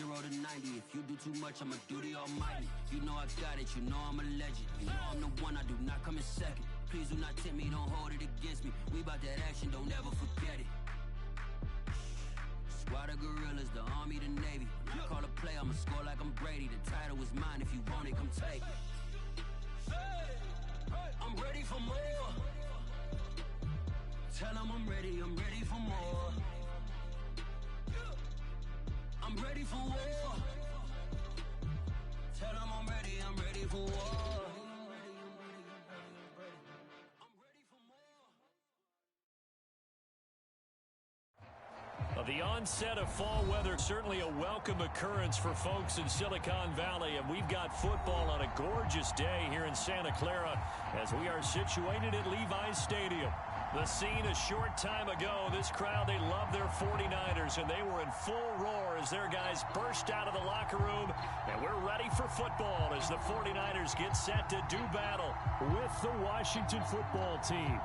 0 to 90. If you do too much, I'ma do the almighty. You know I got it, you know I'm a legend. You know I'm the one, I do not come in second. Please do not tempt me, don't hold it against me. We bout that action, don't ever forget it. Squad of gorillas, the army, the navy. When I call a play, I'ma score like I'm Brady. The title is mine, if you want it, come take it. I'm ready for more. Tell them I'm ready for more. I'm ready for war. Tell them I'm ready for war. The onset of fall weather, certainly a welcome occurrence for folks in Silicon Valley, and we've got football on a gorgeous day here in Santa Clara as we are situated at Levi's Stadium. The scene a short time ago, this crowd, they love their 49ers, and they were in full roar as their guys burst out of the locker room, and we're ready for football as the 49ers get set to do battle with the Washington football team.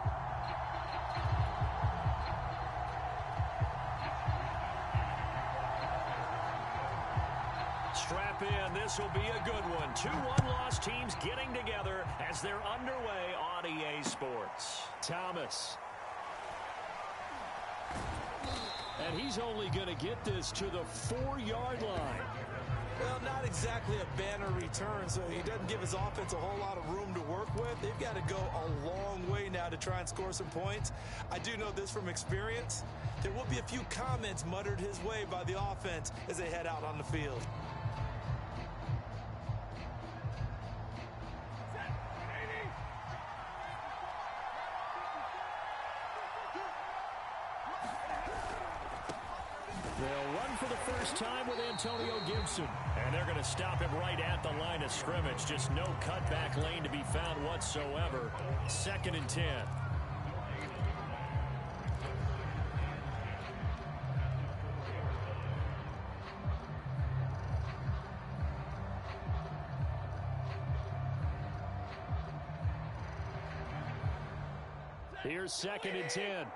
Strap in. This will be a good one. 2 one-loss teams getting together as they're underway on EA Sports. Thomas. And he's only going to get this to the 4-yard line. Well, not exactly a banner return, so he doesn't give his offense a whole lot of room to work with. They've got to go a long way now to try and score some points. I do know this from experience. There will be a few comments muttered his way by the offense as they head out on the field. They'll run for the first time with Antonio Gibson. And they're going to stop him right at the line of scrimmage. Just no cutback lane to be found whatsoever. 2nd and 10. Here's 2nd and 10.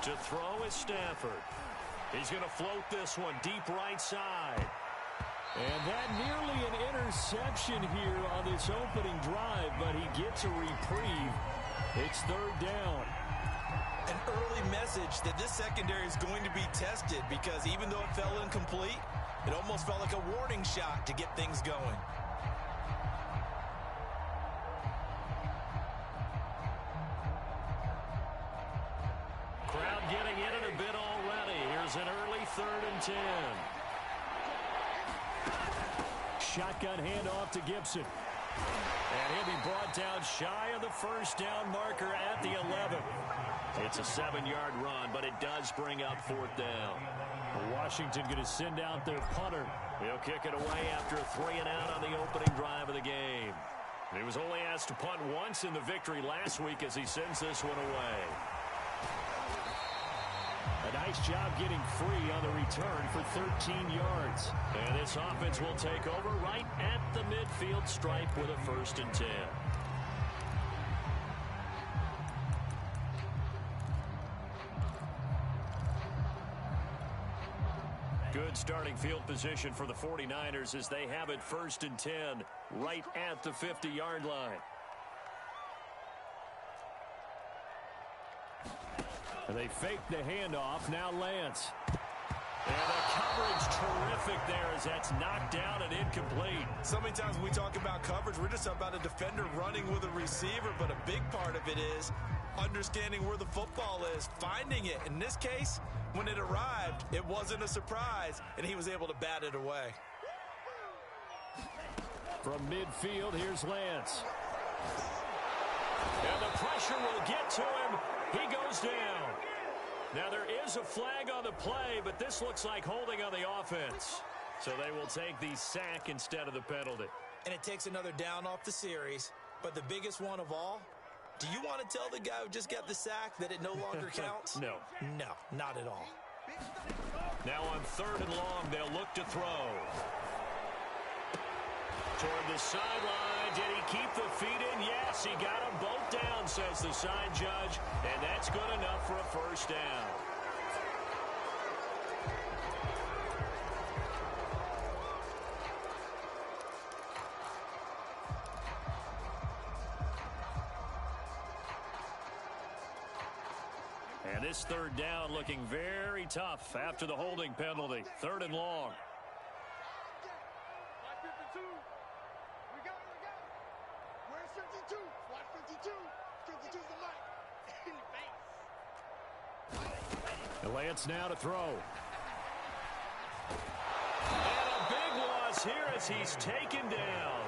To throw is Stafford. He's going to float this one deep right side. And that nearly an interception here on this opening drive, but he gets a reprieve. It's 3rd down. An early message that this secondary is going to be tested because even though it fell incomplete, it almost felt like a warning shot to get things going. Crowd getting in it a bit already. Here's an early 3rd and 10. Shotgun handoff to Gibson. And he'll be brought down shy of the first down marker at the 11. It's a 7-yard run, but it does bring up 4th down. Washington going to send out their punter. He'll kick it away after a 3-and-out on the opening drive of the game. He was only asked to punt once in the victory last week as he sends this one away. A nice job getting free on the return for 13 yards. And this offense will take over right at the midfield stripe with a 1st and 10. Good starting field position for the 49ers as they have it 1st and 10 right at the 50-yard line. And they fake the handoff. Now Lance. And the coverage terrific there as that's knocked down and incomplete. So many times when we talk about coverage, we're just about a defender running with a receiver, but a big part of it is understanding where the football is, finding it. In this case, when it arrived, it wasn't a surprise, and he was able to bat it away. From midfield, here's Lance. And the pressure will get to him. He goes down. Now there is a flag on the play, but this looks like holding on the offense. So they will take the sack instead of the penalty. And it takes another down off the series. But the biggest one of all, do you want to tell the guy who just got the sack that it no longer counts? No. No, not at all. Now on 3rd and long, they'll look to throw. Toward the sideline. Did he keep the field Yes, he got them both down, says the side judge, and that's good enough for a first down. And this third down looking very tough after the holding penalty. 3rd and long. Lance now to throw. And a big loss here as he's taken down.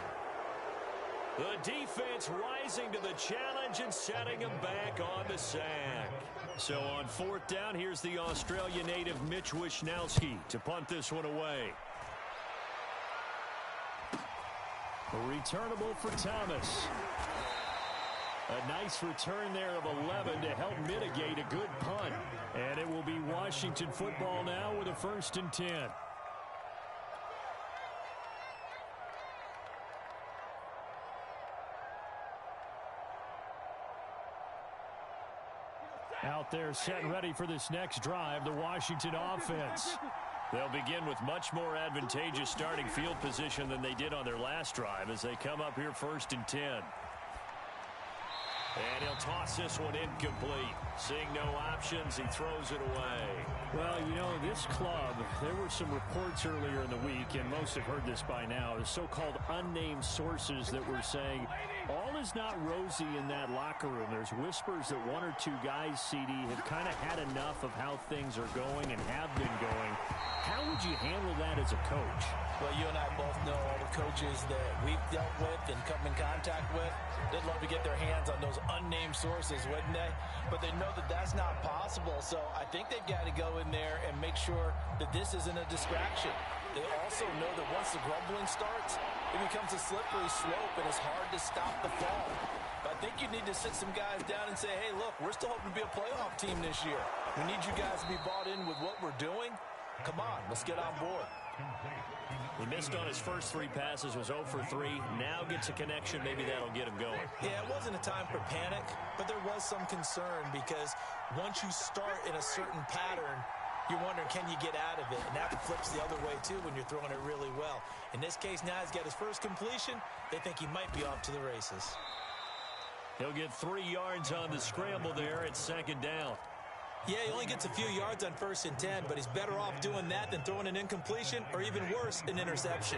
The defense rising to the challenge and setting him back on the sack. So on 4th down, here's the Australia native Mitch Wishnowski to punt this one away. Returnable for Thomas. A nice return there of 11 to help mitigate a good punt. And it will be Washington football now with a 1st and 10. Out there set and ready for this next drive, the Washington offense. They'll begin with much more advantageous starting field position than they did on their last drive as they come up here 1st and 10. And he'll toss this one incomplete. Seeing no options, he throws it away. Well, you know, this club, there were some reports earlier in the week, and most have heard this by now, the so-called unnamed sources that were saying all is not rosy in that locker room. There's whispers that 1 or 2 guys, CD, have kind of had enough of how things are going and have been going. How would you handle that as a coach? Well, you and I both know all the coaches that we've dealt with and come in contact with. They'd love to get their hands on those unnamed sources, wouldn't they? But they know that that's not possible. So I think they've got to go in there and make sure that this isn't a distraction. They also know that once the grumbling starts, it becomes a slippery slope and it's hard to stop the fall. But I think you need to sit some guys down and say, hey, look, we're still hoping to be a playoff team this year. We need you guys to be bought in with what we're doing. Come on, let's get on board. He missed on his first 3 passes, was 0 for 3. Now gets a connection. Maybe that'll get him going. Yeah, it wasn't a time for panic, but there was some concern because once you start in a certain pattern, you're wondering, can you get out of it? And that flips the other way, too, when you're throwing it really well. In this case, now he's got his first completion. They think he might be off to the races. He'll get 3 yards on the scramble there at 2nd down. Yeah, he only gets a few yards on 1st and 10, but he's better off doing that than throwing an incompletion or even worse, an interception.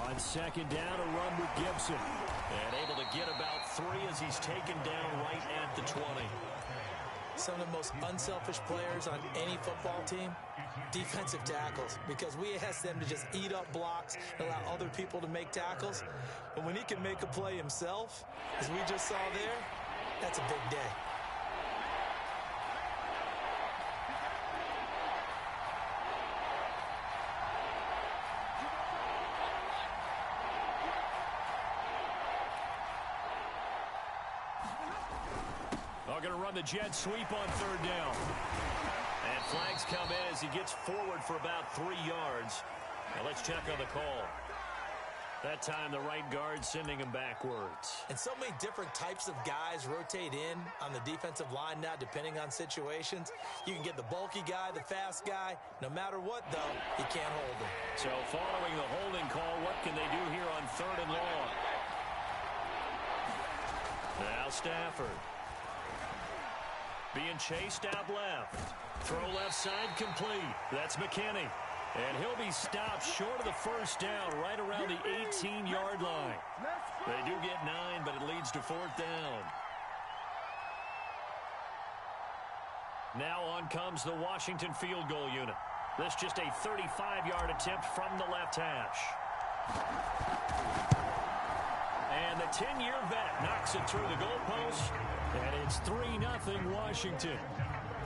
On 2nd down, a run with Gibson. And able to get about 3 as he's taken down right at the 20. Some of the most unselfish players on any football team, defensive tackles, because we ask them to just eat up blocks and allow other people to make tackles. But when he can make a play himself, as we just saw there, that's a big day. Going to run the jet sweep on 3rd down. And flags come in as he gets forward for about 3 yards. Now let's check on the call. That time the right guard sending him backwards. And so many different types of guys rotate in on the defensive line now depending on situations. You can get the bulky guy, the fast guy. No matter what, though, you can't hold him. So following the holding call, what can they do here on 3rd and long? Now Stafford. Being chased out left. Throw left side complete. That's McKinney. And he'll be stopped short of the 1st down right around the 18-yard line. They do get 9, but it leads to 4th down. Now on comes the Washington field goal unit. This just a 35-yard attempt from the left hash. And the 10-year vet knocks it through the goalpost. And it's 3-0 Washington.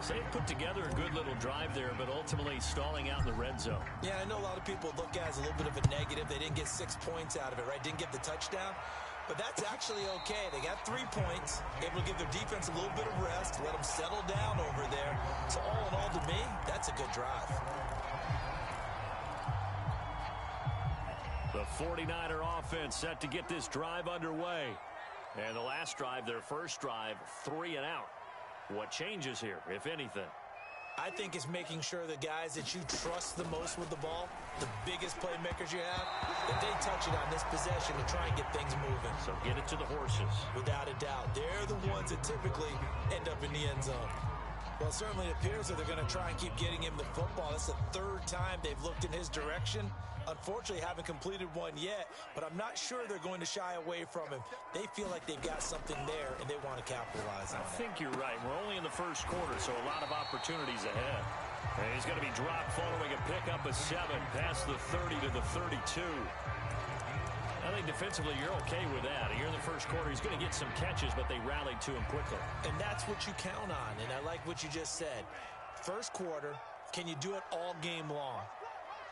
So they put together a good little drive there, but ultimately stalling out in the red zone. Yeah, I know a lot of people look at it as a little bit of a negative. They didn't get 6 points out of it, right? Didn't get the touchdown. But that's actually okay. They got 3 points, able to give their defense a little bit of rest, let them settle down over there. So all in all, to me, that's a good drive. The 49er offense set to get this drive underway. And the last drive, their first drive, 3 and out. What changes here, if anything? I think it's making sure the guys that you trust the most with the ball, the biggest playmakers you have, that they touch it on this possession to try and get things moving. So get it to the horses. Without a doubt. They're the ones that typically end up in the end zone. Well, it certainly appears that they're going to try and keep getting him the football. That's the 3rd time they've looked in his direction. Unfortunately, haven't completed one yet, but I'm not sure they're going to shy away from him. They feel like they've got something there, and they want to capitalize on it. I think you're right. We're only in the first quarter, so a lot of opportunities ahead. And he's going to be dropped following a pickup of 7 past the 30 to the 32. I think defensively you're okay with that. Here in the first quarter, he's going to get some catches, but they rallied to him quickly. And that's what you count on, and I like what you just said. First quarter, can you do it all game long?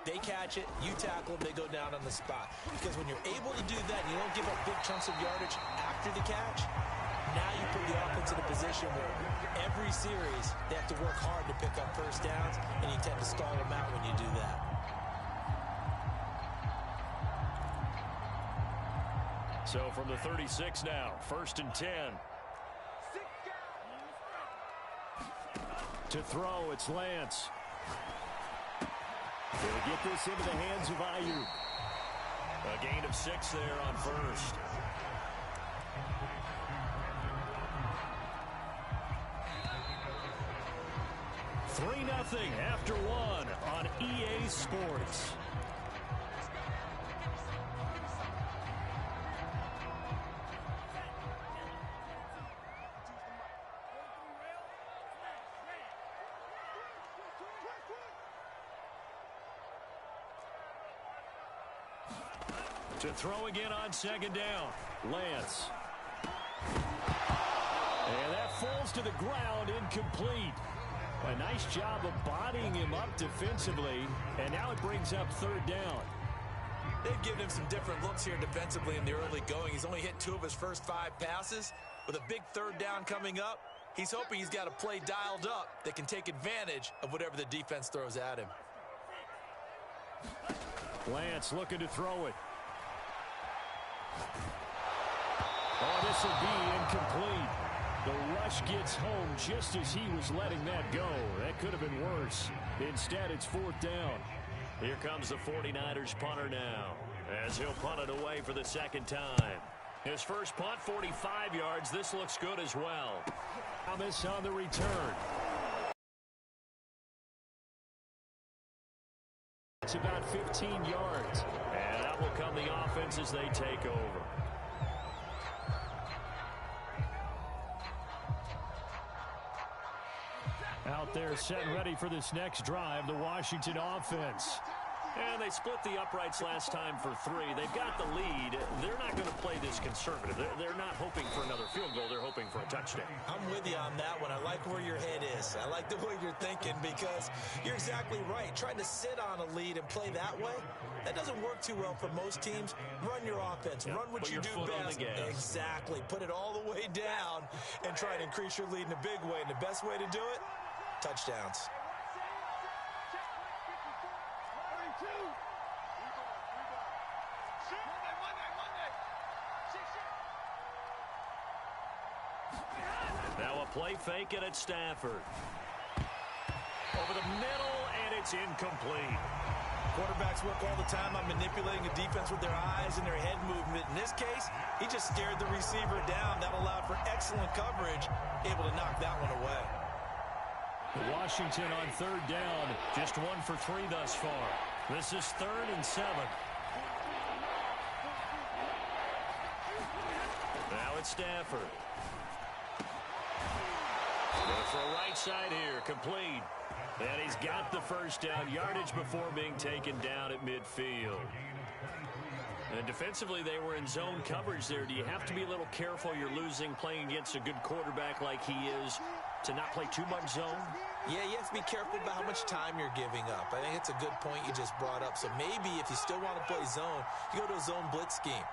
They catch it, you tackle them, they go down on the spot. Because when you're able to do that, you don't give up big chunks of yardage after the catch, now you put the offense in a position where every series they have to work hard to pick up first downs, and you tend to stall them out when you do that. So from the 36 now, 1st and 10. To throw, it's Lance. He'll get this into the hands of Ayuk. A gain of 6 there on first. Three 0 after 1 on EA Sports. To throw again on 2nd down. Lance. And that falls to the ground, incomplete. A nice job of bodying him up defensively, and now it brings up 3rd down. They've given him some different looks here defensively in the early going. He's only hit 2 of his first 5 passes. With a big 3rd down coming up, he's hoping he's got a play dialed up that can take advantage of whatever the defense throws at him. Lance looking to throw it. Oh, this will be incomplete. The rush gets home just as he was letting that go. That could have been worse. Instead, it's 4th down. Here comes the 49ers punter now, as he'll punt it away for the 2nd time. His first punt, 45 yards. This looks good as well. Thomas on the return. It's about 15 yards. And that will come the offense as they take over. Out there set and ready for this next drive, the Washington offense. And they split the uprights last time for 3. They've got the lead. They're not going to play this conservative. They're not hoping for another field goal. They're hoping for a touchdown. I'm with you on that one. I like where your head is. I like the way you're thinking because you're exactly right. Trying to sit on a lead and play that way, that doesn't work too well for most teams. Run your offense. Run what you do best. Exactly. Put it all the way down and try to increase your lead in a big way. And the best way to do it, touchdowns. Now a play fake it at Stafford. Over the middle, and it's incomplete. Quarterbacks work all the time on manipulating a defense with their eyes and their head movement. In this case, he just stared the receiver down. That allowed for excellent coverage, able to knock that one away. Washington on 3rd down, just 1 for 3 thus far. This is 3rd and 7. Now it's Stafford. Going for a right side here, complete. And he's got the first down, yardage before being taken down at midfield. And defensively, they were in zone coverage there. Do you have to be a little careful? You're losing playing against a good quarterback like he is to not play too much zone? Yeah, you have to be careful about how much time you're giving up. I think it's a good point you just brought up. So maybe if you still want to play zone, you go to a zone blitz scheme.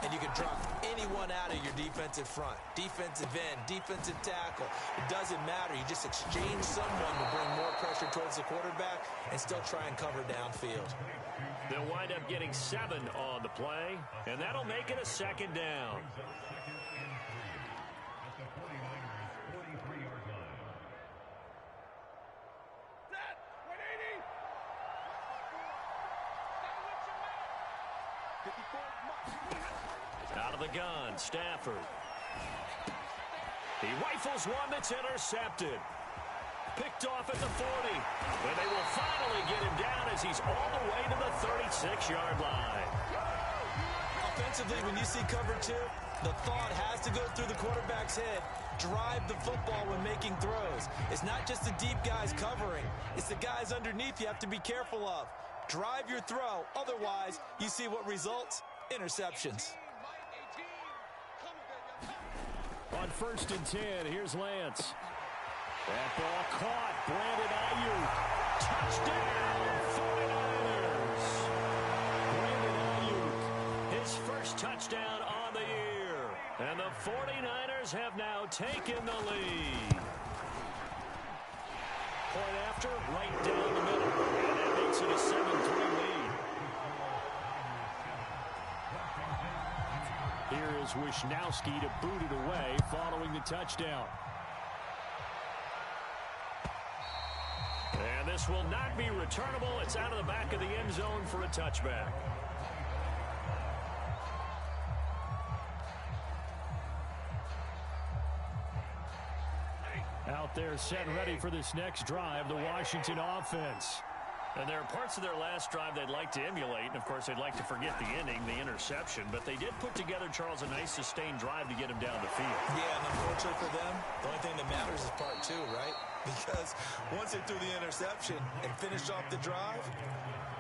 And you can drop anyone out of your defensive front. Defensive end, defensive tackle. It doesn't matter. You just exchange someone to bring more pressure towards the quarterback and still try and cover downfield. They'll wind wind up getting 7 on the play, and that'll make it a second down. Out of the gun, Stafford. He rifles one that's intercepted. Picked off at the 40. And they will finally get him down as he's all the way to the 36-yard line. Offensively, when you see cover 2, the thought has to go through the quarterback's head. Drive the football when making throws. It's not just the deep guys covering. It's the guys underneath you have to be careful of. Drive your throw. Otherwise, you see what results? Interceptions. On 1st and 10, here's Lance. That ball caught. Brandon Ayuk. Touchdown, 49ers. Brandon Ayuk, his first touchdown on the year. And the 49ers have now taken the lead. Point after, right down the middle. And that makes it a 7-3 lead. Here is Wishnowski to boot it away following the touchdown. And this will not be returnable. It's out of the back of the end zone for a touchback. Out there set and ready for this next drive, the Washington offense. And there are parts of their last drive they'd like to emulate. And, of course, they'd like to forget the ending, the interception. But they did put together, Charles, a nice sustained drive to get him down the field. Yeah, and unfortunately for them, the only thing that matters is part 2, right? Because once they threw the interception and finished off the drive,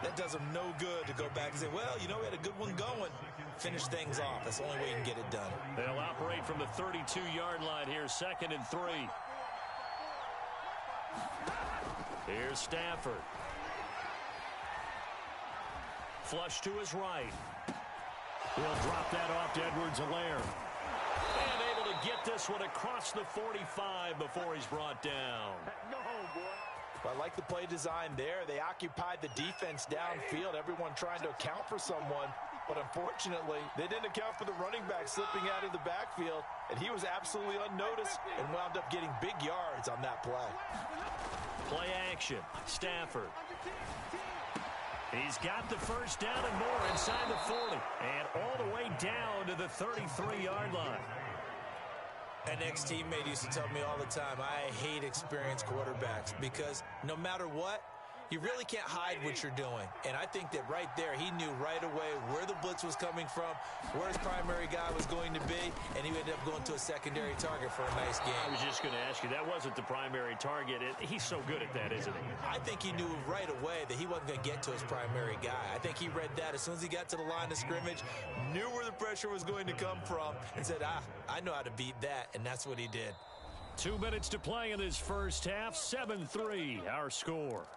that does them no good to go back and say, well, you know, we had a good one going. Finish things off. That's the only way you can get it done. They'll operate from the 32-yard line here, 2nd and 3. Here's Stafford. Flush to his right. He'll drop that off to Edwards-Helaire. And able to get this one across the 45 before he's brought down. No, boy. Well, I like the play design there. They occupied the defense downfield, everyone trying to account for someone. But unfortunately, they didn't account for the running back slipping out of the backfield, and he was absolutely unnoticed and wound up getting big yards on that play. Play action. Stafford. He's got the first down and more inside the 40. And all the way down to the 33-yard line. An ex-teammate used to tell me all the time, I hate experienced quarterbacks because no matter what, you really can't hide what you're doing. And I think that right there, he knew right away where the blitz was coming from, where his primary guy was going to be, and he ended up going to a secondary target for a nice game. I was just going to ask you, that wasn't the primary target. He's so good at that, isn't he? I think he knew right away that he wasn't going to get to his primary guy. I think he read that as soon as he got to the line of scrimmage, knew where the pressure was going to come from, and said, I know how to beat that, and that's what he did. 2 minutes to play in this first half, 7-3, our score.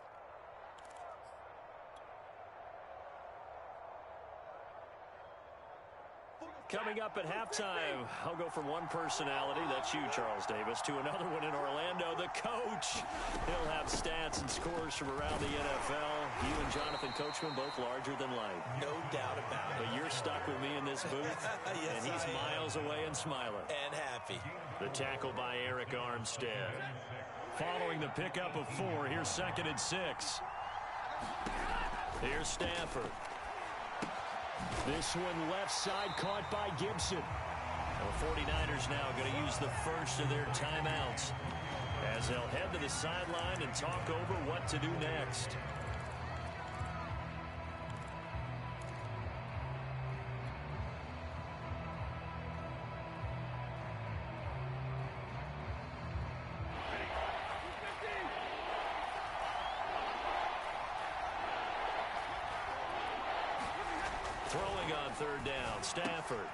Coming up at halftime, I'll go from one personality, that's you, Charles Davis, to another one in Orlando, the coach. He'll have stats and scores from around the NFL. You and Jonathan Coachman, both larger than life. No doubt about it. But you're stuck with me in this booth, yes, and he's miles away and smiling. And happy. The tackle by Eric Armstead. Following the pickup of 4, here's 2nd and 6. Here's Stafford. This one left side caught by Gibson. The 49ers now going to use the first of their timeouts as they'll head to the sideline and talk over what to do next. Throwing on 3rd down, Stafford.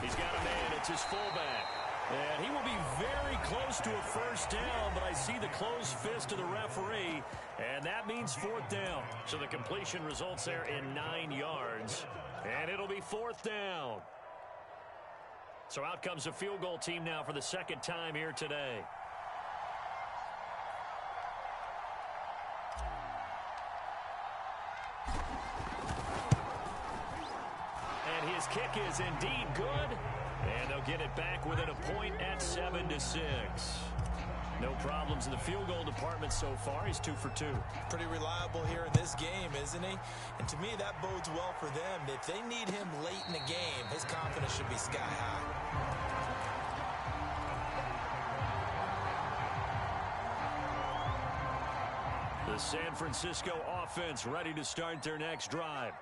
He's got a man, it's his fullback. And he will be very close to a first down, but I see the closed fist of the referee, and that means 4th down. So the completion results there in 9 yards, and it'll be 4th down. So out comes the field goal team now for the 2nd time here today. kick is indeed good, and they'll get it back within a point at 7-6. No problems in the field goal department so far. He's 2 for 2. Pretty reliable here in this game, isn't he? And to me, that bodes well for them. If they need him late in the game, his confidence should be sky high. The San Francisco offense ready to start their next drive.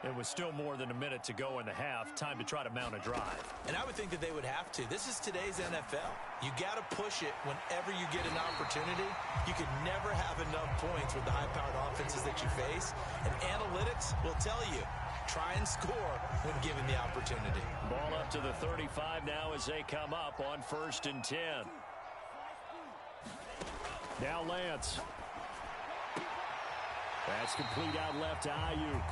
It was still more than a minute to go in the half. Time to try to mount a drive. And I would think that they would have to. This is today's NFL. You got to push it whenever you get an opportunity. You can never have enough points with the high-powered offenses that you face. And analytics will tell you, try and score when given the opportunity. Ball up to the 35 now as they come up on 1st and 10. Now Lance. That's complete out left to Ayuk.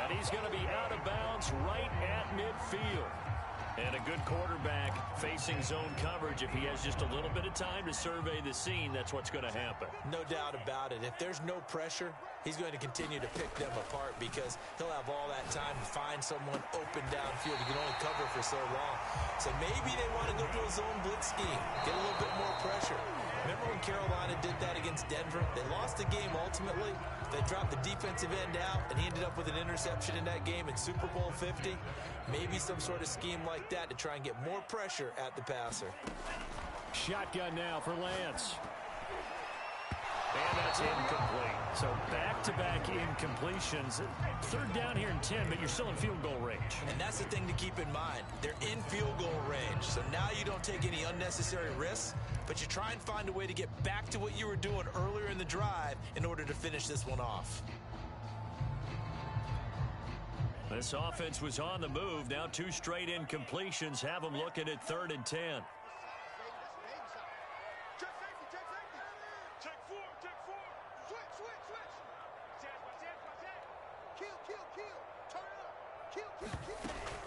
And he's going to be out of bounds right at midfield. And a good quarterback facing zone coverage. If he has just a little bit of time to survey the scene, that's what's going to happen. No doubt about it. If there's no pressure, he's going to continue to pick them apart because he'll have all that time to find someone open downfield. He can only cover for so long. So maybe they want to go to a zone blitz scheme, get a little bit more pressure. Remember when Carolina did that against Denver? They lost the game ultimately. They dropped the defensive end out, and he ended up with an interception in that game in Super Bowl 50. Maybe some sort of scheme like that to try and get more pressure at the passer. Shotgun now for Lance. And that's incomplete. So back-to-back incompletions. 3rd down here in 10, but you're still in field goal range. And that's the thing to keep in mind. They're in field goal range. So now you don't take any unnecessary risks, but you try and find a way to get back to what you were doing earlier in the drive in order to finish this one off. This offense was on the move. Now 2 straight incompletions have them looking at 3rd and 10.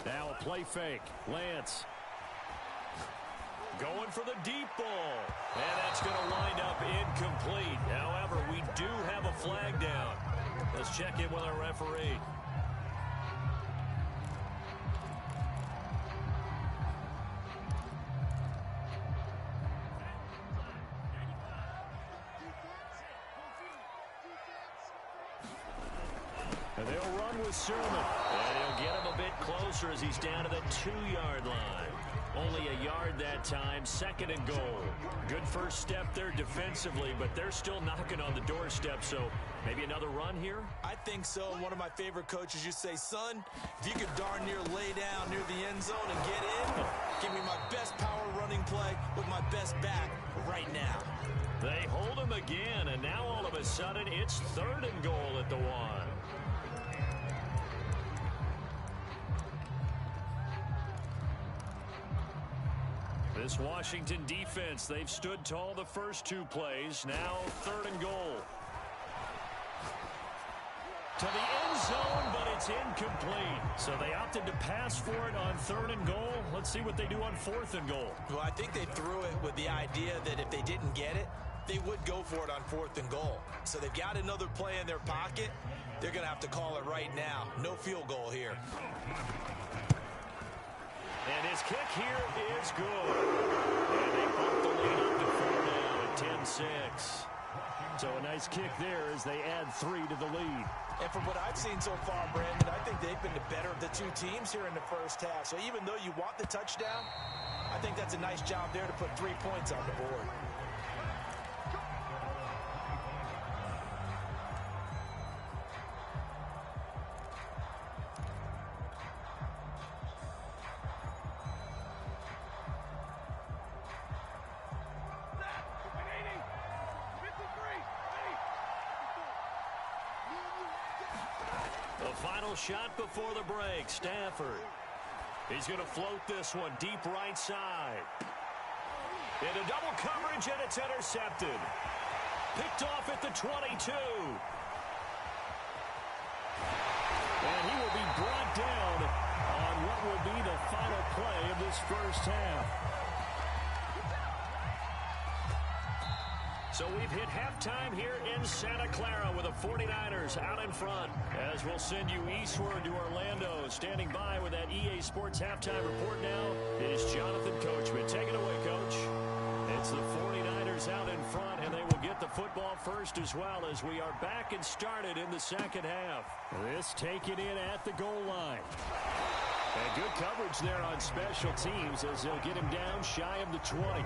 Now a play fake. Lance. Going for the deep ball. And that's going to wind up incomplete. However, we do have a flag down. Let's check in with our referee. And they'll run with Sermon. And he'll get him a bit closer as he's down to the 2-yard line. Only a yard that time, 2nd and goal. Good first step there defensively, but they're still knocking on the doorstep, so maybe another run here? I think so. One of my favorite coaches used to say, son, if you could darn near lay down near the end zone and get in, give me my best power running play with my best back right now. They hold him again, and now all of a sudden it's 3rd and goal at the 1. This Washington defense, they've stood tall the first 2 plays. Now 3rd and goal. To the end zone, but it's incomplete. So they opted to pass for it on 3rd and goal. Let's see what they do on 4th and goal. Well, I think they threw it with the idea that if they didn't get it, they would go for it on 4th and goal. So they've got another play in their pocket. They're going to have to call it right now. No field goal here. And his kick here is good. And they bump the lead up to 4 now at 10-6. So a nice kick there as they add 3 to the lead. And from what I've seen so far, Brandon, I think they've been the better of the 2 teams here in the first half. So even though you want the touchdown, I think that's a nice job there to put 3 points on the board. Final shot before the break. Stafford. He's going to float this one deep right side. Into double coverage, and it's intercepted. Picked off at the 22. And he will be brought down on what will be the final play of this first half. So we've hit halftime here in Santa Clara with the 49ers out in front, as we'll send you eastward to Orlando. standing by with that EA Sports halftime report now is Jonathan Coachman. Take it away, Coach. It's the 49ers out in front, and they will get the football first as well as we are back and started in the second half. This taken in at the goal line. And good coverage there on special teams as they'll get him down shy of the 20.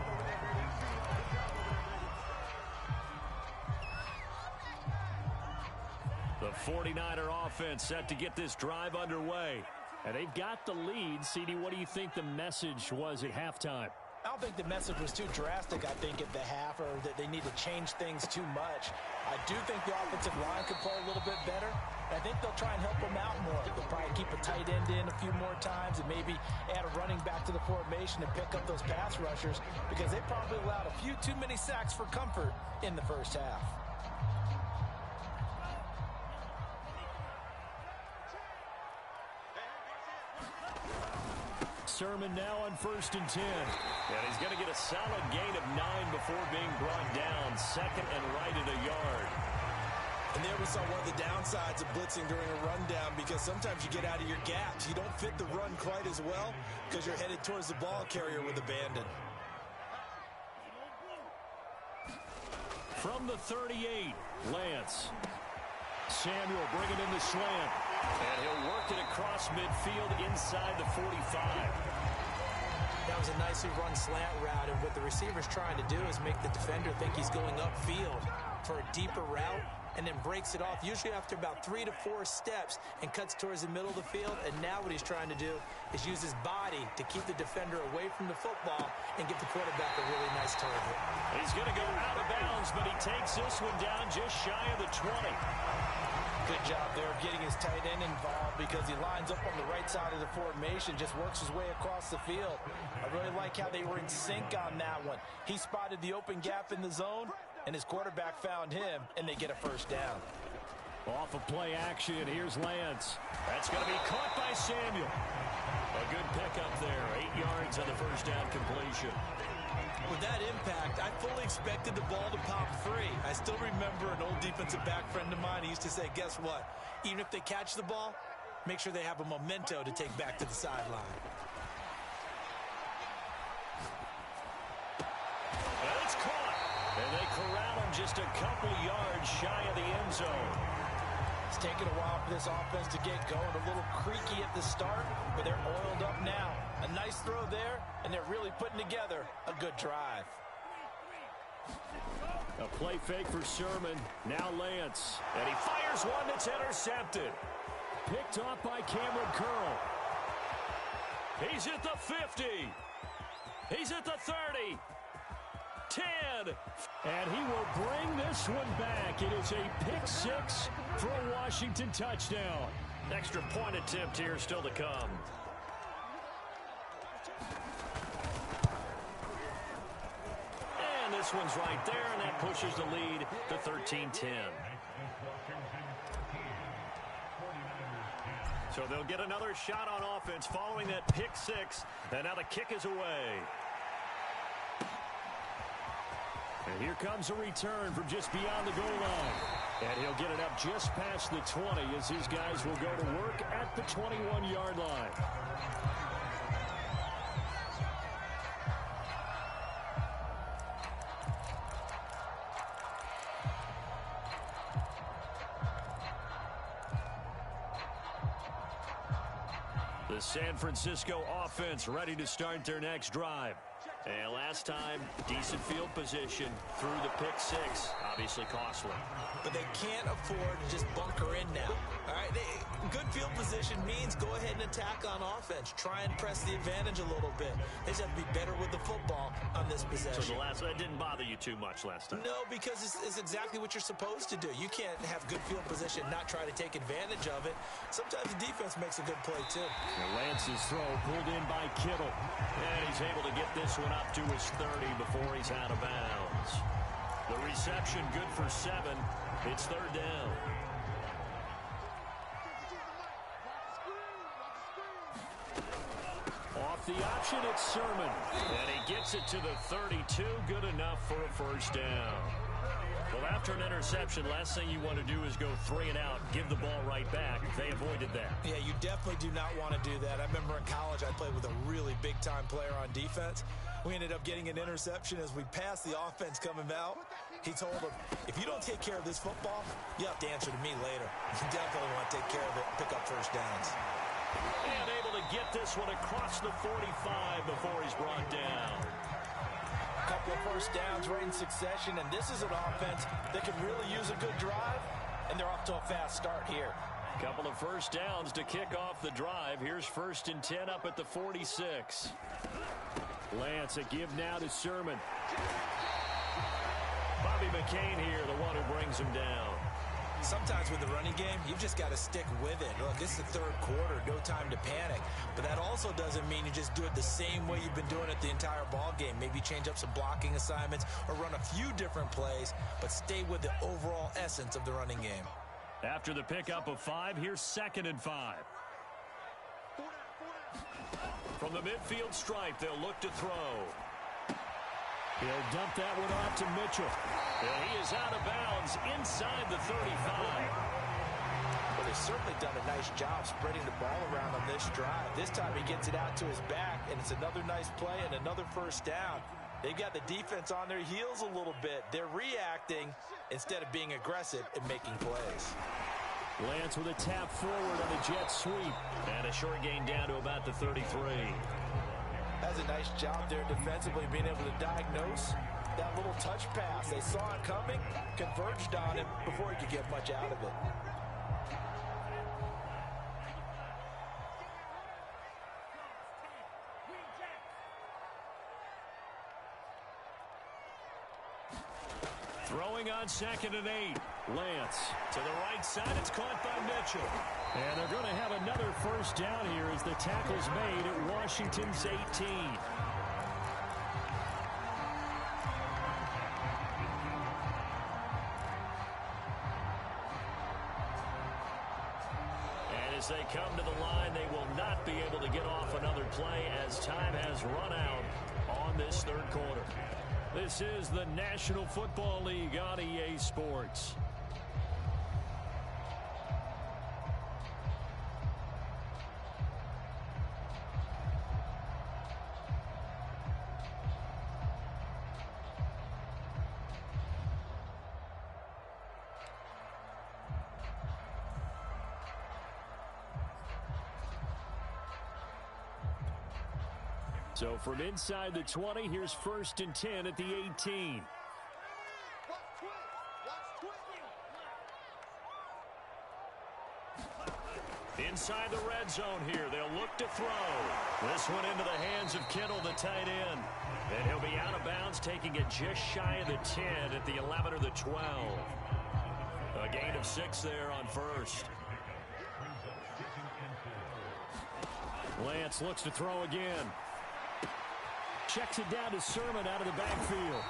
The 49er offense set to get this drive underway. And they've got the lead. CD, what do you think the message was at halftime? I don't think the message was too drastic, I think, at the half, or that they need to change things too much. I do think the offensive line could play a little bit better. I think they'll try and help them out more. They'll probably keep a tight end in a few more times and maybe add a running back to the formation to pick up those pass rushers, because they probably allowed a few too many sacks for comfort in the first half. Sermon now on 1st and 10. And he's going to get a solid gain of 9 before being brought down. Second and right at a yard. And there we saw one of the downsides of blitzing during a rundown, because sometimes you get out of your gaps. You don't fit the run quite as well because you're headed towards the ball carrier with abandon. From the 38, Lance. Samuel bringing in the slant. And he'll work it across midfield inside the 45. That was a nicely run slant route, and what the receiver's trying to do is make the defender think he's going upfield for a deeper route, and then breaks it off, usually after about 3 to 4 steps, and cuts towards the middle of the field. And now what he's trying to do is use his body to keep the defender away from the football and give the quarterback a really nice target. He's going to go out of bounds, but he takes this one down just shy of the 20. Good job there of getting his tight end involved, because he lines up on the right side of the formation, just works his way across the field. I really like how they were in sync on that one. He spotted the open gap in the zone, and his quarterback found him, and they get a first down. Off of play action, here's Lance. That's going to be caught by Samuel. A good pickup there, 8 yards on the first down completion. With that impact, I fully expected the ball to pop free. I still remember an old defensive back friend of mine. He used to say, guess what? Even if they catch the ball, make sure they have a memento to take back to the sideline. And it's caught. And they corral him just a couple yards shy of the end zone. It's taken a while for this offense to get going. A little creaky at the start, but they're oiled up now. A nice throw there, and they're really putting together a good drive. A play fake for Sermon. Now Lance. And he fires one that's intercepted. Picked off by Cameron Curl. He's at the 50. He's at the 30. 10. And he will bring this one back. It is a pick 6 for a Washington touchdown. Extra point attempt here still to come. And this one's right there, and that pushes the lead to 13-10. So they'll get another shot on offense following that pick 6, and now the kick is away. And here comes a return from just beyond the goal line. And he'll get it up just past the 20 as these guys will go to work at the 21-yard line. The San Francisco offense ready to start their next drive. And last time, decent field position through the pick 6. Obviously costly. But they can't afford to just bunker in now. All right, good field position means go ahead and attack on offense. Try and press the advantage a little bit. They just have to be better with the football on this possession. So that didn't bother you too much last time? No, because it's exactly what you're supposed to do. You can't have good field position, not try to take advantage of it. Sometimes the defense makes a good play, too. And Lance's throw pulled in by Kittle. And he's able to get this one up to his 30 before he's out of bounds. The reception good for 7. It's third down. Off the option, it's Sermon. And he gets it to the 32. Good enough for a first down. Well, after an interception, last thing you want to do is go 3 and out, give the ball right back. They avoided that. Yeah, you definitely do not want to do that. I remember in college I played with a really big-time player on defense. We ended up getting an interception as we passed the offense coming out. He told him, if you don't take care of this football, you have to answer to me later. You definitely want to take care of it and pick up first downs. And able to get this one across the 45 before he's brought down. A couple of first downs right in succession, and this is an offense that can really use a good drive, and they're off to a fast start here. Couple of first downs to kick off the drive. Here's 1st and 10 up at the 46. Lance, a give now to Sermon. Bobby McCain here, the one who brings him down. Sometimes with the running game, you've just got to stick with it. Look, this is the third quarter, no time to panic. But that also doesn't mean you just do it the same way you've been doing it the entire ball game. Maybe change up some blocking assignments or run a few different plays, but stay with the overall essence of the running game. After the pickup of 5, here's 2nd and 5. From the midfield stripe, they'll look to throw. He'll dump that one off to Mitchell. And he is out of bounds inside the 35. Well, they've certainly done a nice job spreading the ball around on this drive. This time he gets it out to his back, and it's another nice play and another first down. They've got the defense on their heels a little bit. They're reacting instead of being aggressive and making plays. Lance with a tap forward on the jet sweep. And a short gain down to about the 33. That's a nice job there defensively, being able to diagnose that little touch pass. They saw it coming, converged on him before he could get much out of it. Throwing on 2nd and 8. Lance to the right side. It's caught by Mitchell. And they're going to have another first down here as the tackle's made at Washington's 18. And as they come to the line, they will not be able to get off another play as time has run out on this third quarter. This is the National Football League on EA Sports. So from inside the 20, here's 1st and 10 at the 18. Inside the red zone here, they'll look to throw. This one into the hands of Kittle, the tight end. And he'll be out of bounds, taking it just shy of the 10 at the 11 or the 12. A gain of 6 there on 1st. Lance looks to throw again. Checks it down to Sermon out of the backfield.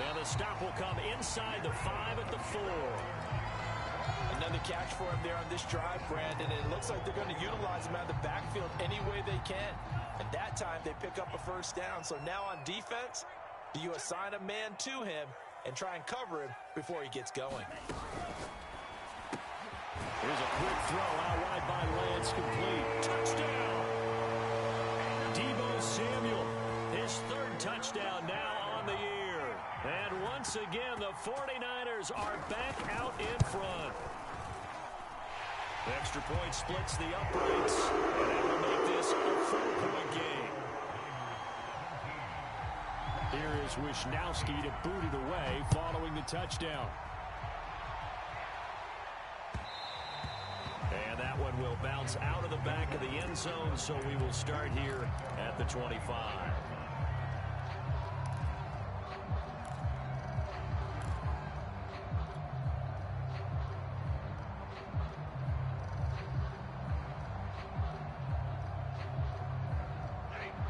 And the stop will come inside the 5 at the 4. Another catch for him there on this drive, Brandon. And it looks like they're going to utilize him out of the backfield any way they can. And that time they pick up a first down. So now on defense, do you assign a man to him and try and cover him before he gets going? Here's a quick throw out wide by Lance, complete. Touchdown! Deebo Samuel. His 3rd touchdown now on the year. And once again, the 49ers are back out in front. The extra point splits the uprights, and that will make this a 4-point game. Here is Wisnowski to boot it away following the touchdown. And that one will bounce out of the back of the end zone, so we will start here at the 25.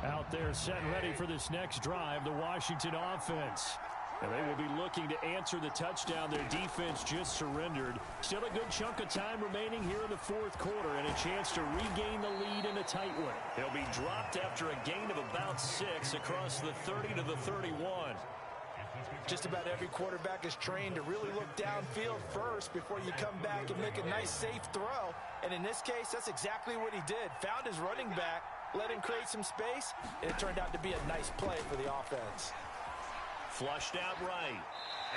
Out there set and ready for this next drive, the Washington offense. And they will be looking to answer the touchdown their defense just surrendered. Still a good chunk of time remaining here in the 4th quarter and a chance to regain the lead in a tight one. They'll be dropped after a gain of about 6 across the 30 to the 31. Just about every quarterback is trained to really look downfield first before you come back and make a nice, safe throw. And in this case, that's exactly what he did. Found his running back, let him create some space, and it turned out to be a nice play for the offense. Flushed out right.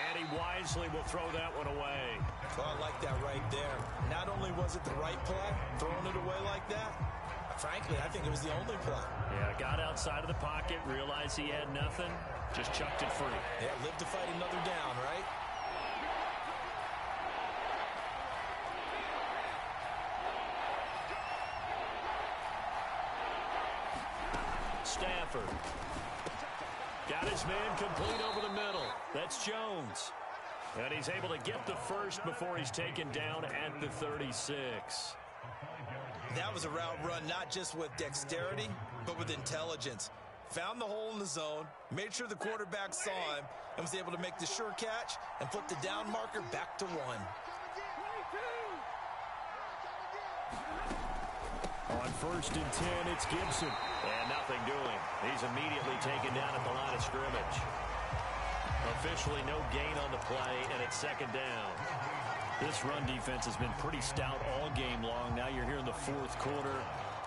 And he wisely will throw that one away. Well, I like that right there. Not only was it the right play, throwing it away like that, frankly, I think it was the only play. Yeah, got outside of the pocket, realized he had nothing, just chucked it free. Yeah, live to fight another down, right? Stafford. Got his man complete over the middle. That's Jones. And he's able to get the first before he's taken down at the 36. That was a route run not just with dexterity, but with intelligence. Found the hole in the zone, made sure the quarterback saw him, and was able to make the sure catch and flip the down marker back to 1. On 1st and 10, it's Gibson. And nothing doing. He's immediately taken down at the line of scrimmage. Officially no gain on the play, and it's 2nd down. This run defense has been pretty stout all game long. Now you're here in the 4th quarter.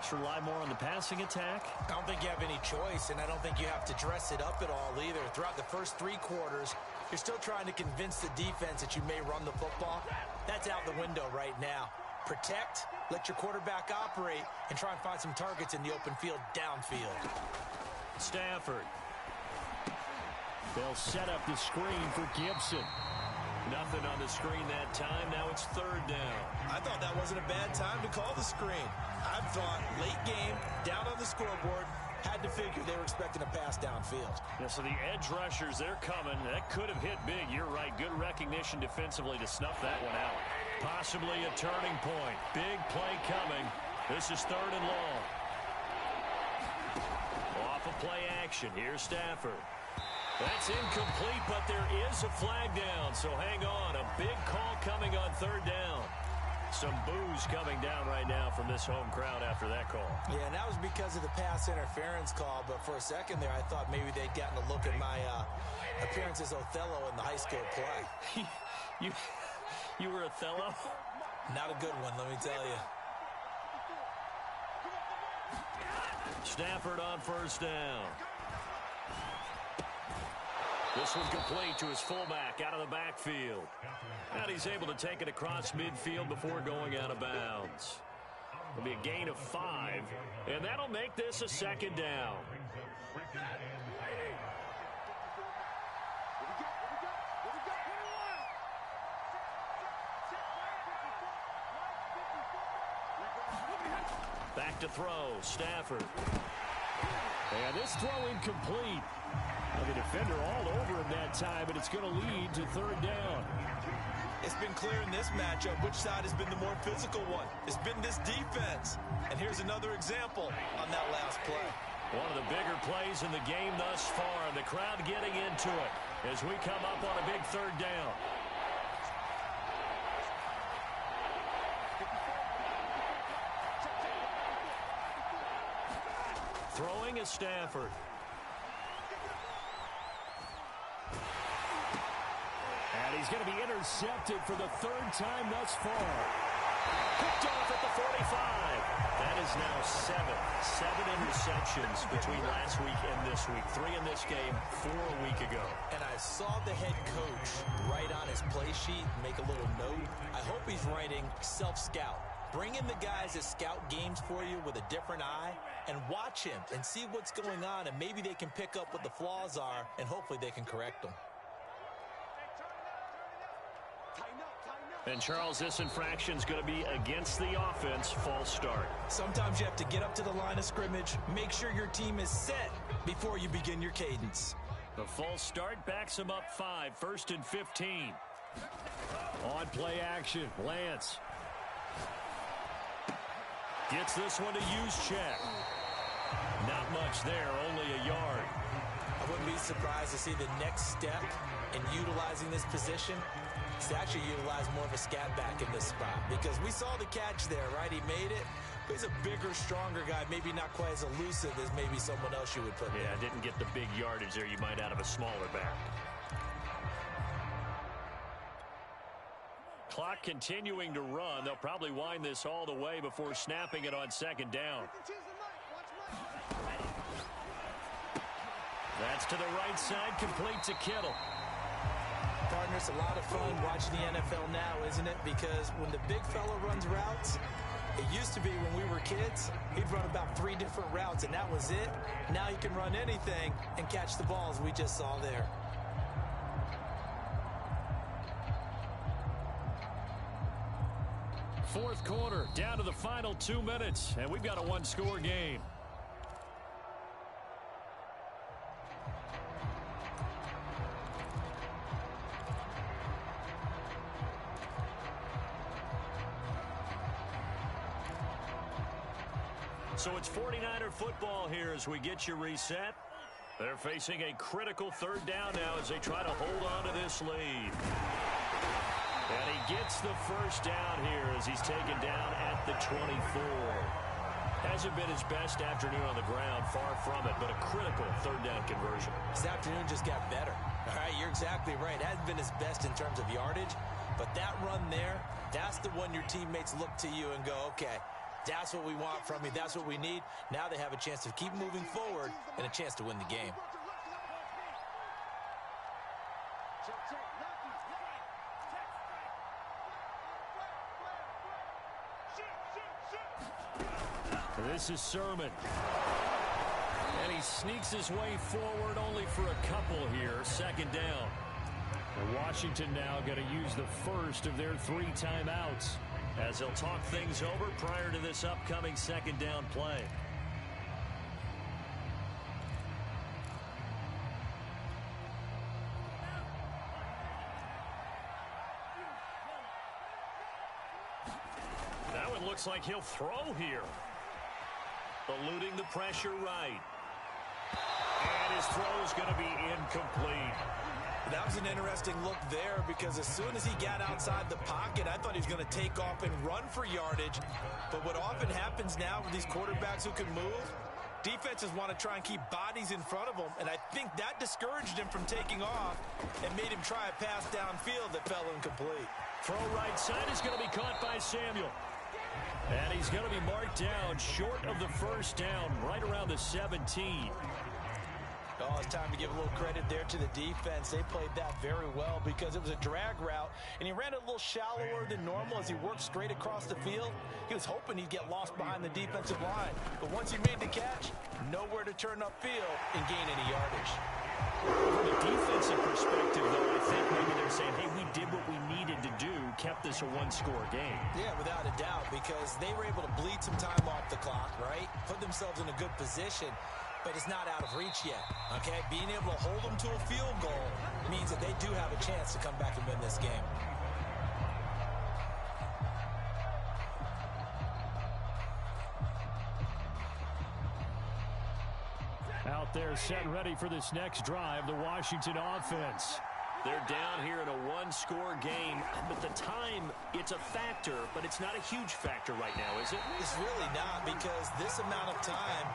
Should rely more on the passing attack? I don't think you have any choice, and I don't think you have to dress it up at all either. Throughout the first 3 quarters, you're still trying to convince the defense that you may run the football. That's out the window right now. Protect, let your quarterback operate, and try and find some targets in the open field downfield. Stafford. They'll set up the screen for Gibson. Nothing on the screen that time. Now it's 3rd down. I thought that wasn't a bad time to call the screen. I thought late game, down on the scoreboard, had to figure they were expecting a pass downfield. Yeah, so the edge rushers, they're coming. That could have hit big. You're right. Good recognition defensively to snuff that one out. Possibly a turning point. Big play coming. This is 3rd and long. Off of play action. Here's Stafford. That's incomplete, but there is a flag down, so hang on. A big call coming on 3rd down. Some boos coming down right now from this home crowd after that call. Yeah, and that was because of the pass interference call, but for a second there, I thought maybe they'd gotten a look at my appearance as Othello in the high school play. You were Othello? Not a good one, let me tell you. Stafford on 1st down. This one complete to his fullback out of the backfield. And he's able to take it across midfield before going out of bounds. It'll be a gain of 5, and that'll make this a 2nd down. Back to throw, Stafford. And this throw incomplete. The defender all over him that time, and it's going to lead to 3rd down. It's been clear in this matchup which side has been the more physical one. It's been this defense. And here's another example on that last play. One of the bigger plays in the game thus far, and the crowd getting into it as we come up on a big 3rd down. Throwing is Stafford. And he's going to be intercepted for the 3rd time thus far. Picked off at the 45. That is now 7 interceptions between last week and this week. 3 in this game, 4 a week ago. And I saw the head coach write on his play sheet, make a little note. I hope he's writing self-scout. Bring in the guys that scout games for you with a different eye and watch him and see what's going on, and maybe they can pick up what the flaws are, and hopefully they can correct them. And, Charles, this infraction is going to be against the offense. False start. Sometimes you have to get up to the line of scrimmage, make sure your team is set before you begin your cadence. The false start backs him up 5, 1st and 15. On play action, Lance. Gets this one to use check. Not much there, only a yard. I wouldn't be surprised to see the next step in utilizing this position is to actually utilize more of a scat back in this spot, because we saw the catch there, right? He made it, but he's a bigger, stronger guy, maybe not quite as elusive as maybe someone else you would put there. Yeah, didn't get the big yardage there you might out of a smaller back. Clock continuing to run. They'll probably wind this all the way before snapping it on second down. That's to the right side, complete to Kittle. Partner, it's a lot of fun watching the NFL now, isn't it? Because when the big fella runs routes, it used to be when we were kids, he'd run about 3 different routes, and that was it. Now he can run anything and catch the balls we just saw there. Fourth quarter, down to the final 2 minutes, and we've got a one-score game. So it's 49er football here as we get you reset. They're facing a critical third down now as they try to hold on to this lead. And he gets the first down here as he's taken down at the 24. Hasn't been his best afternoon on the ground, far from it, but a critical third down conversion. This afternoon just got better. All right, you're exactly right. Hasn't been his best in terms of yardage, but that run there, that's the one your teammates look to you and go, okay, that's what we want from you. That's what we need. Now they have a chance to keep moving forward and a chance to win the game. This is Sermon. And he sneaks his way forward only for a couple here. Second down. And Washington now going to use the first of their 3 timeouts as they'll talk things over prior to this upcoming second down play. That one looks like he'll throw here. Eluding the pressure right. And his throw is going to be incomplete. That was an interesting look there because as soon as he got outside the pocket, I thought he was going to take off and run for yardage. But what often happens now with these quarterbacks who can move, defenses want to try and keep bodies in front of them, and I think that discouraged him from taking off and made him try a pass downfield that fell incomplete. Throw right side is going to be caught by Samuel. And he's going to be marked down short of the first down, right around the 17. Oh, it's time to give a little credit there to the defense. They played that very well because it was a drag route, and he ran it a little shallower than normal as he worked straight across the field. He was hoping he'd get lost behind the defensive line, but once he made the catch, nowhere to turn upfield and gain any yardage. From a defensive perspective, though, I think maybe they're saying, hey, we did what we needed to do, kept this a one-score game. Yeah, without a doubt, because they were able to bleed some time off the clock, right? Put themselves in a good position, but it's not out of reach yet, okay? Being able to hold them to a field goal means that they do have a chance to come back and win this game. Out there set ready for this next drive, the Washington offense. They're down here in a one-score game, but the time, it's a factor, but it's not a huge factor right now, is it? It's really not, because this amount of time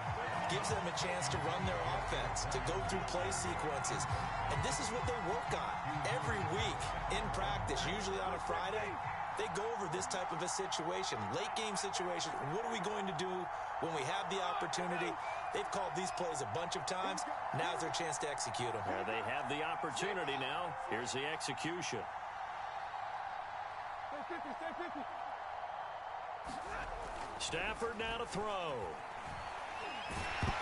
gives them a chance to run their offense, to go through play sequences. And this is what they work on every week in practice, usually on a Friday. They go over this type of a situation, late game situation. What are we going to do when we have the opportunity? They've called these plays a bunch of times. Now's their chance to execute them. Well, they have the opportunity now. Here's the execution. Stafford now to throw.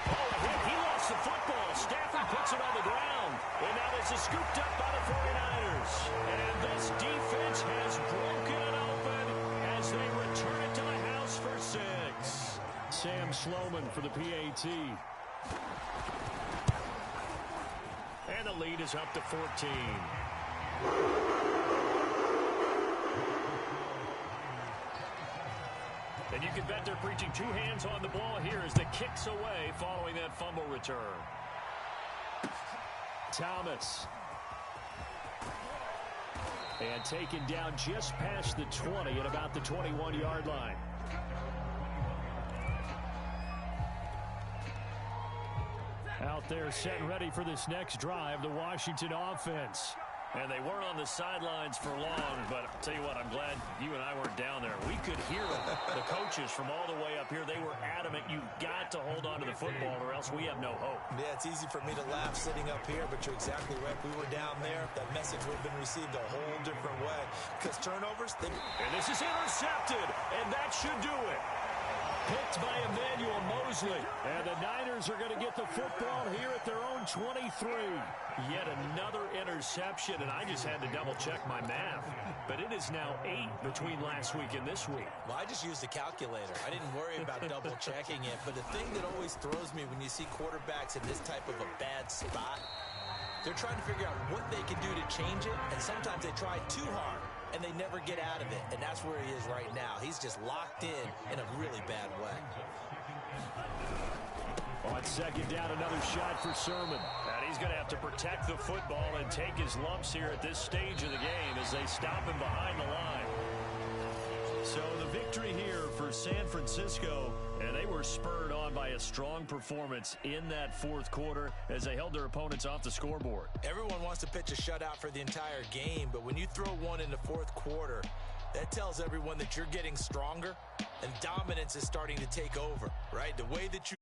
Oh, he lost the football. Stafford puts it on the ground. And now this is scooped up by the 49ers. And this defense has broken it open as they return it to the house for 6. Sam Sloman for the PAT. And the lead is up to 14. And you can bet they're preaching 2 hands on the ball here as the kicks away following that fumble return. Thomas. And taken down just past the 20 at about the 21-yard line. Out there set and ready for this next drive, the Washington offense. And they weren't on the sidelines for long, but I'll tell you what, I'm glad you and I weren't down there. We could hear them, the coaches from all the way up here. They were adamant, you've got to hold on to the football or else we have no hope. Yeah, it's easy for me to laugh sitting up here, but you're exactly right. If we were down there, that message would have been received a whole different way. Because turnovers, And this is intercepted, and that should do it. Picked by Emmanuel Mosley. And the Niners are going to get the football here at their own 23. Yet another interception, and I just had to double-check my math. But it is now 8 between last week and this week. Well, I just used a calculator. I didn't worry about double-checking it. But the thing that always throws me when you see quarterbacks in this type of a bad spot, they're trying to figure out what they can do to change it, and sometimes they try too hard, and they never get out of it, and that's where he is right now. He's just locked in a really bad way. On second down, another shot for Sermon. And he's going to have to protect the football and take his lumps here at this stage of the game as they stop him behind the line. So the victory here for San Francisco, and they were spurred on by a strong performance in that fourth quarter as they held their opponents off the scoreboard. Everyone wants to pitch a shutout for the entire game, but when you throw one in the fourth quarter, that tells everyone that you're getting stronger and dominance is starting to take over, right? The way that you